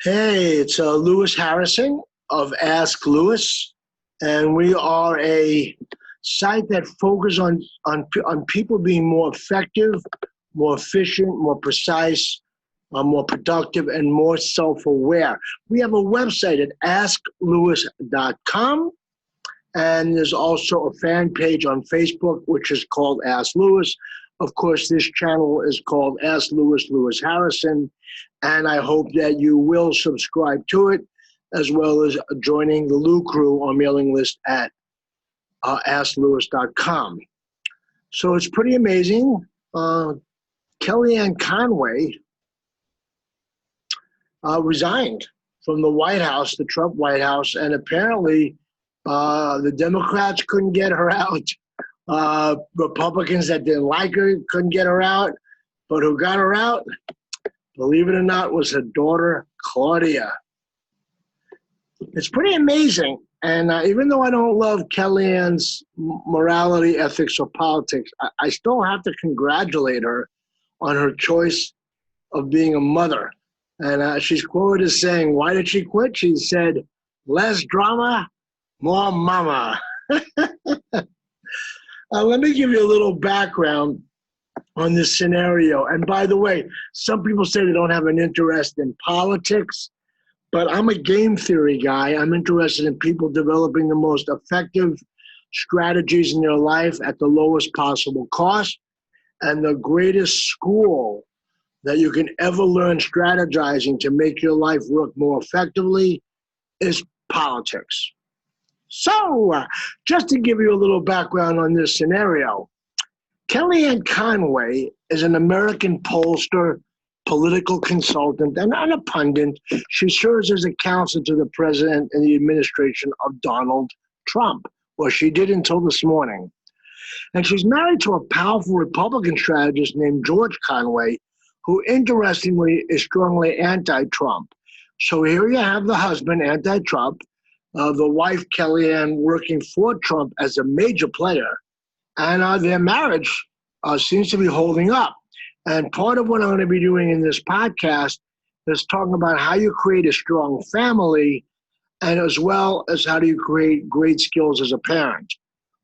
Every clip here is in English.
Hey, it's Lewis Harrison of AskLewis, and we are a site that focuses on people being more effective, more efficient, more precise, more productive, and more self-aware. We have a website at asklewis.com, and there's also a fan page on Facebook, which is called Ask Lewis. Of course, this channel is called Ask Lewis, Lewis Harrison, and I hope that you will subscribe to it, as well as joining the Lou Crew on mailing list at AskLewis.com. So it's pretty amazing. Kellyanne Conway resigned from the White House, the Trump White House, and apparently the Democrats couldn't get her out. Republicans that didn't like her couldn't get her out, but who got her out, believe it or not, was her daughter, Claudia. It's pretty amazing. And even though I don't love Kellyanne's morality, ethics, or politics, I still have to congratulate her on her choice of being a mother. And she's quoted as saying, why did she quit? She said, less drama, more mama. Let me give you a little background on this scenario. And by the way, some people say they don't have an interest in politics, but I'm a game theory guy. I'm interested in people developing the most effective strategies in their life at the lowest possible cost. And the greatest school that you can ever learn strategizing to make your life work more effectively is politics. So, just to give you a little background on this scenario, Kellyanne Conway is an American pollster, political consultant, and a pundit. She serves as a counselor to the president and the administration of Donald Trump, or she did until this morning. And she's married to a powerful Republican strategist named George Conway, who interestingly is strongly anti-Trump. So here you have the husband, anti-Trump, the wife, Kellyanne, working for Trump as a major player. And their marriage seems to be holding up. And part of what I'm going to be doing in this podcast is talking about how you create a strong family, and as well as how do you create great skills as a parent.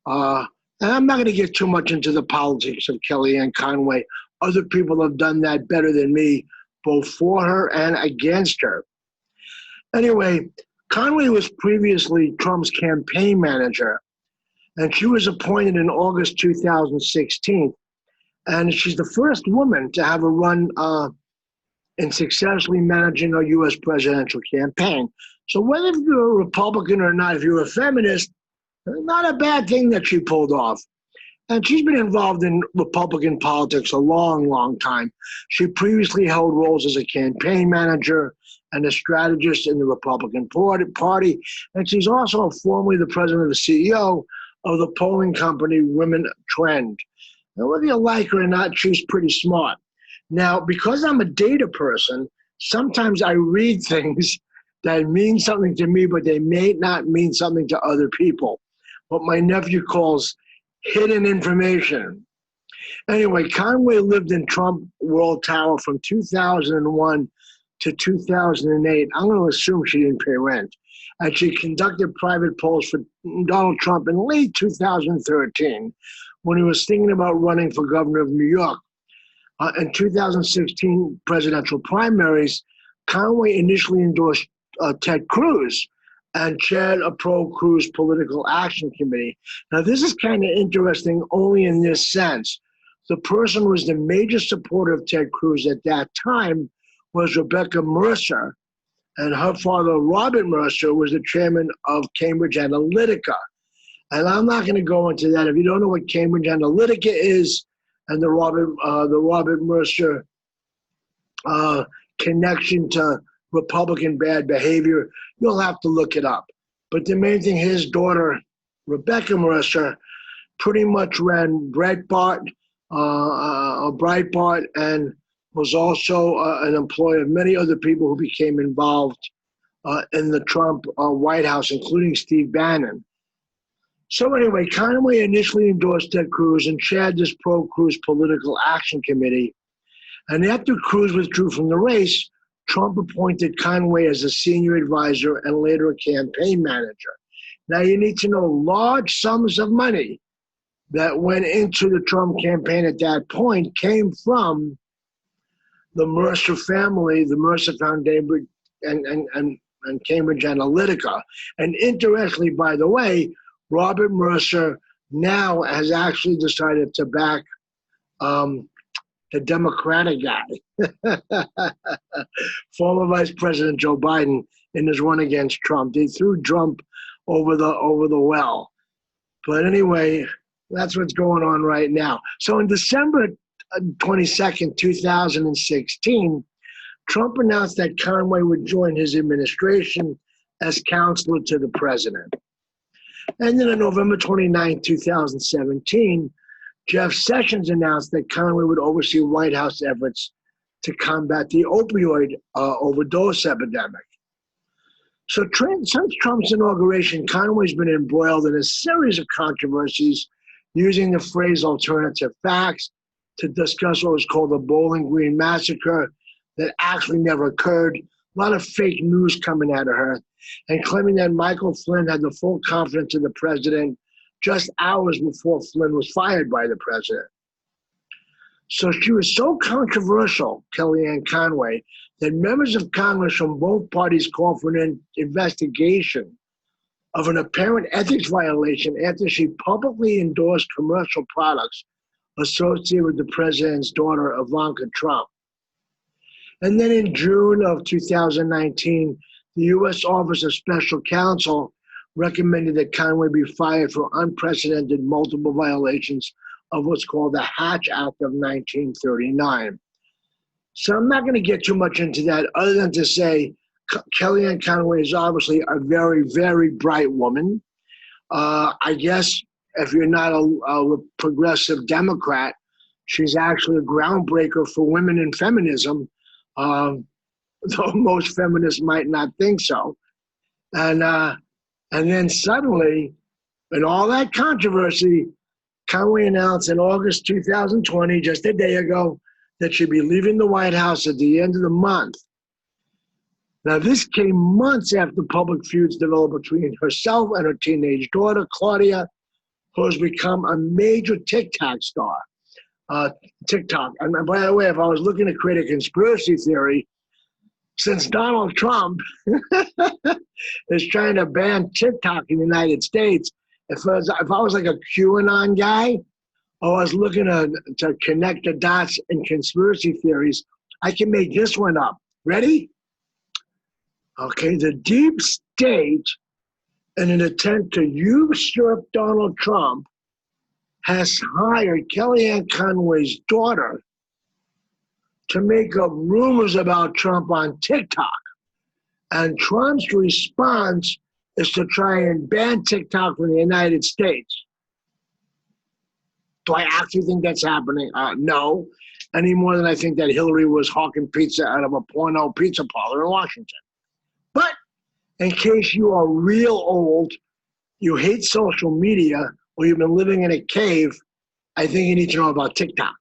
And I'm not going to get too much into the politics of Kellyanne Conway. Other people have done that better than me, both for her and against her. Anyway, Conway was previously Trump's campaign manager, and she was appointed in August 2016. And she's the first woman to have a run in successfully managing a U.S. presidential campaign. So whether you're a Republican or not, if you're a feminist, not a bad thing that she pulled off. And she's been involved in Republican politics a long, long time. She previously held roles as a campaign manager and a strategist in the Republican Party. And she's also formerly the president and the CEO of the polling company WomanTrend. And whether you like her or not, she's pretty smart. Now, because I'm a data person, sometimes I read things that mean something to me, but they may not mean something to other people. What my nephew calls hidden information. Anyway, Conway lived in Trump World Tower from 2001 to 2008. I'm going to assume she didn't pay rent. And she conducted private polls for Donald Trump in late 2013 when he was thinking about running for governor of New York. In 2016 presidential primaries, Conway initially endorsed Ted Cruz and chaired a pro-Cruz political action committee. Now, this is kind of interesting only in this sense. The person who was the major supporter of Ted Cruz at that time was Rebecca Mercer, and her father, Robert Mercer, was the chairman of Cambridge Analytica. And I'm not going to go into that. If you don't know what Cambridge Analytica is and the Robert Mercer connection to Republican bad behavior, you'll have to look it up. But the main thing, his daughter, Rebecca Mercer, pretty much ran Breitbart, and was also an employee of many other people who became involved in the Trump White House, including Steve Bannon. So anyway, Conway initially endorsed Ted Cruz and chaired this pro-Cruz political action committee. And after Cruz withdrew from the race, Trump appointed Conway as a senior advisor and later a campaign manager. Now you need to know large sums of money that went into the Trump campaign at that point came from the Mercer family, the Mercer Foundation, and Cambridge Analytica. And interestingly, by the way, Robert Mercer now has actually decided to back the Democratic guy, former Vice President Joe Biden, in his run against Trump. They threw Trump over the well. But anyway, that's what's going on right now. So on December 22nd, 2016, Trump announced that Conway would join his administration as counselor to the president. And then on November 29, 2017, Jeff Sessions announced that Conway would oversee White House efforts to combat the opioid overdose epidemic. So since Trump's inauguration, Conway's been embroiled in a series of controversies using the phrase alternative facts to discuss what was called the Bowling Green massacre that actually never occurred, a lot of fake news coming out of her, and claiming that Michael Flynn had the full confidence of the president just hours before Flynn was fired by the president. So she was so controversial, Kellyanne Conway, that members of Congress from both parties called for an investigation of an apparent ethics violation after she publicly endorsed commercial products associated with the president's daughter, Ivanka Trump. And then in June of 2019, the U.S. Office of Special Counsel recommended that Conway be fired for unprecedented multiple violations of what's called the Hatch Act of 1939. So I'm not going to get too much into that other than to say Kellyanne Conway is obviously a very, very bright woman. I guess if you're not a progressive Democrat, she's actually a groundbreaker for women in feminism, though most feminists might not think so. And then suddenly, in all that controversy, Conway announced in August 2020, just a day ago, that she'd be leaving the White House at the end of the month. Now, this came months after public feuds developed between herself and her teenage daughter, Claudia, who has become a major TikTok star. TikTok. And by the way, if I was looking to create a conspiracy theory, since Donald Trump is trying to ban TikTok in the United States, if I was like a QAnon guy, or I was looking to connect the dots in conspiracy theories, I can make this one up. Ready? Okay, the deep state, in an attempt to usurp Donald Trump, has hired Kellyanne Conway's daughter to make up rumors about Trump on TikTok. And Trump's response is to try and ban TikTok from the United States. Do I actually think that's happening? No, any more than I think that Hillary was hawking pizza out of a porno pizza parlor in Washington. But in case you are real old, you hate social media, or you've been living in a cave, I think you need to know about TikTok.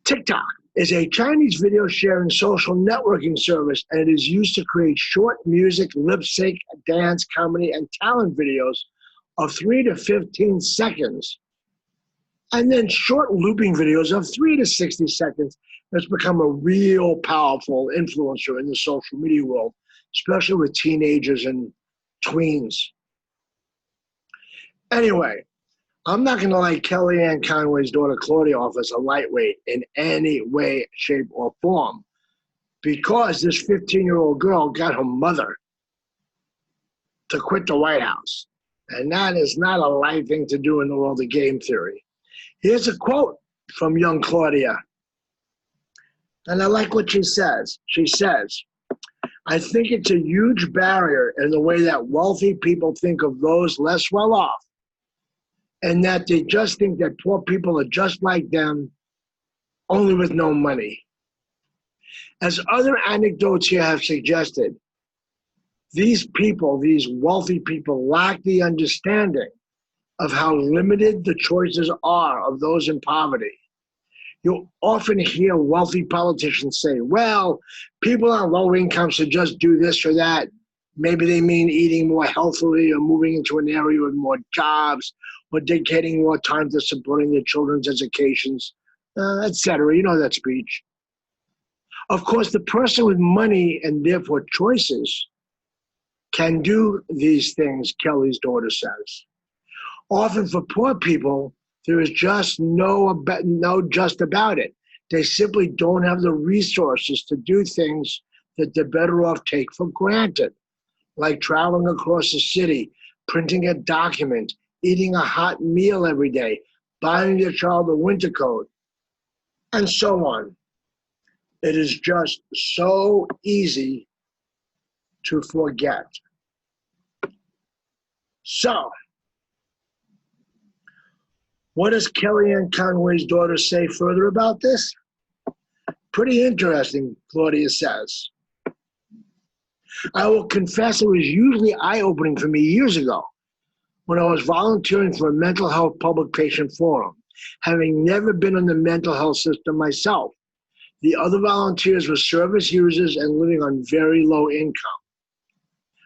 TikTok is a Chinese video sharing social networking service, and it is used to create short music, lip sync, dance, comedy, and talent videos of 3 to 15 seconds, and then short looping videos of 3 to 60 seconds. That's become a real powerful influencer in the social media world, especially with teenagers and tweens. Anyway, I'm not going to like Kellyanne Conway's daughter, Claudia, off as a lightweight in any way, shape, or form, because this 15-year-old girl got her mother to quit the White House. And that is not a light thing to do in the world of game theory. Here's a quote from young Claudia. And I like what she says. She says, "I think it's a huge barrier in the way that wealthy people think of those less well off, and that they just think that poor people are just like them, only with no money. As other anecdotes here have suggested, these people, these wealthy people, lack the understanding of how limited the choices are of those in poverty. You'll often hear wealthy politicians say, well, people on low income should just do this or that. Maybe they mean eating more healthily or moving into an area with more jobs or dedicating more time to supporting their children's educations, etc. You know that speech. Of course, the person with money and therefore choices can do these things, Kelly's daughter says. Often for poor people, there is just no just about it. They simply don't have the resources to do things that they're better off take for granted, like traveling across the city, printing a document, eating a hot meal every day, buying your child a winter coat, and so on. It is just so easy to forget. So, what does Kellyanne Conway's daughter say further about this? Pretty interesting, Claudia says. I will confess it was usually eye-opening for me years ago when I was volunteering for a mental health public patient forum, having never been in the mental health system myself. The other volunteers were service users and living on very low income.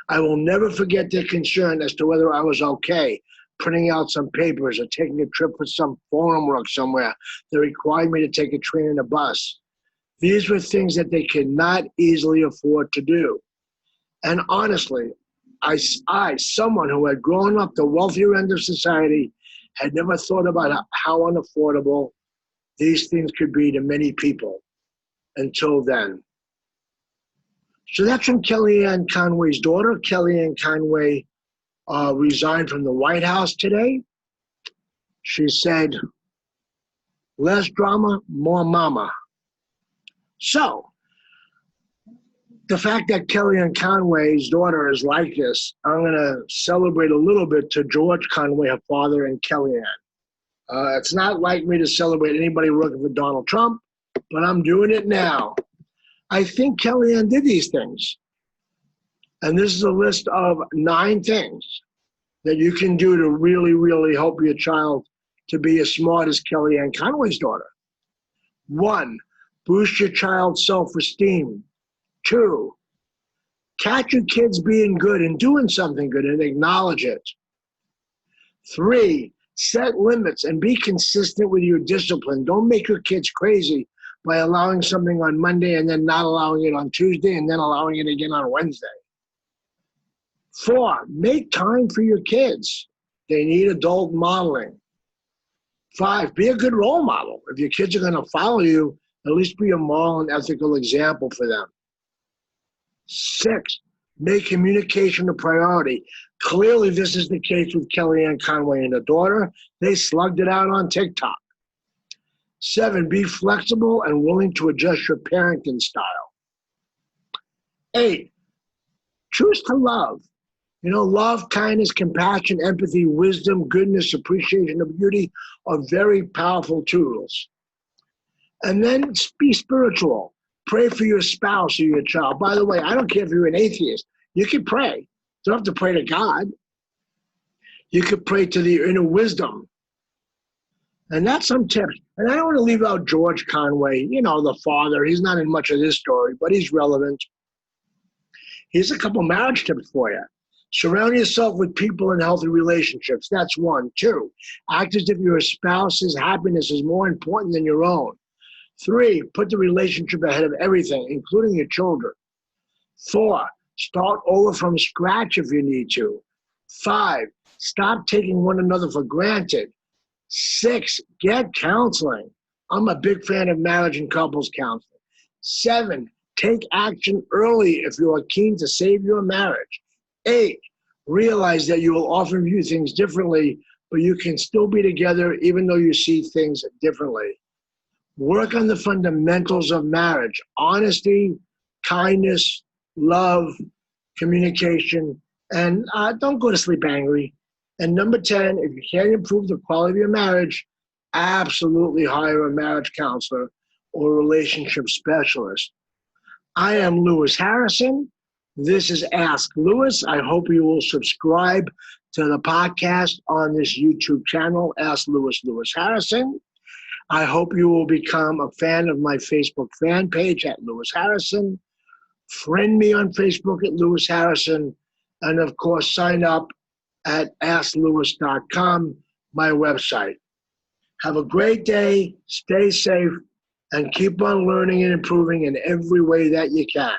I will never forget their concern as to whether I was okay printing out some papers or taking a trip for some forum work somewhere that required me to take a train and a bus. These were things that they could not easily afford to do. And honestly, I, someone who had grown up the wealthier end of society, had never thought about how unaffordable these things could be to many people until then. So that's from Kellyanne Conway's daughter. Kellyanne Conway resigned from the White House today. She said, less drama, more mama. So, the fact that Kellyanne Conway's daughter is like this, I'm going to celebrate a little bit to George Conway, her father, and Kellyanne. It's not like me to celebrate anybody working for Donald Trump, but I'm doing it now. I think Kellyanne did these things. And this is a list of 9 things that you can do to really, really help your child to be as smart as Kellyanne Conway's daughter. 1, boost your child's self-esteem. 2, catch your kids being good and doing something good and acknowledge it. 3, set limits and be consistent with your discipline. Don't make your kids crazy by allowing something on Monday and then not allowing it on Tuesday and then allowing it again on Wednesday. 4, make time for your kids. They need adult modeling. 5, be a good role model. If your kids are going to follow you, at least be a moral and ethical example for them. 6, make communication a priority. Clearly, this is the case with Kellyanne Conway and her daughter. They slugged it out on TikTok. 7, be flexible and willing to adjust your parenting style. 8, choose to love. You know, love, kindness, compassion, empathy, wisdom, goodness, appreciation of beauty are very powerful tools. And then be spiritual. Pray for your spouse or your child. By the way, I don't care if you're an atheist. You can pray. You don't have to pray to God. You could pray to the inner wisdom. And that's some tips. And I don't want to leave out George Conway, you know, the father. He's not in much of this story, but he's relevant. Here's a couple marriage tips for you. Surround yourself with people in healthy relationships. That's 1. 2, act as if your spouse's happiness is more important than your own. 3, put the relationship ahead of everything, including your children. 4, start over from scratch if you need to. 5, stop taking one another for granted. 6, get counseling. I'm a big fan of marriage and couples counseling. 7, take action early if you are keen to save your marriage. 8, realize that you will often view things differently, but you can still be together even though you see things differently. Work on the fundamentals of marriage: honesty, kindness, love, communication, and don't go to sleep angry. And number 10, if you can't improve the quality of your marriage, absolutely hire a marriage counselor or a relationship specialist. I am Lewis Harrison. This is Ask Lewis. I hope you will subscribe to the podcast on this YouTube channel, Ask Lewis Harrison. I hope you will become a fan of my Facebook fan page at Lewis Harrison. Friend me on Facebook at Lewis Harrison. And of course, sign up at AskLewis.com, my website. Have a great day, stay safe, and keep on learning and improving in every way that you can.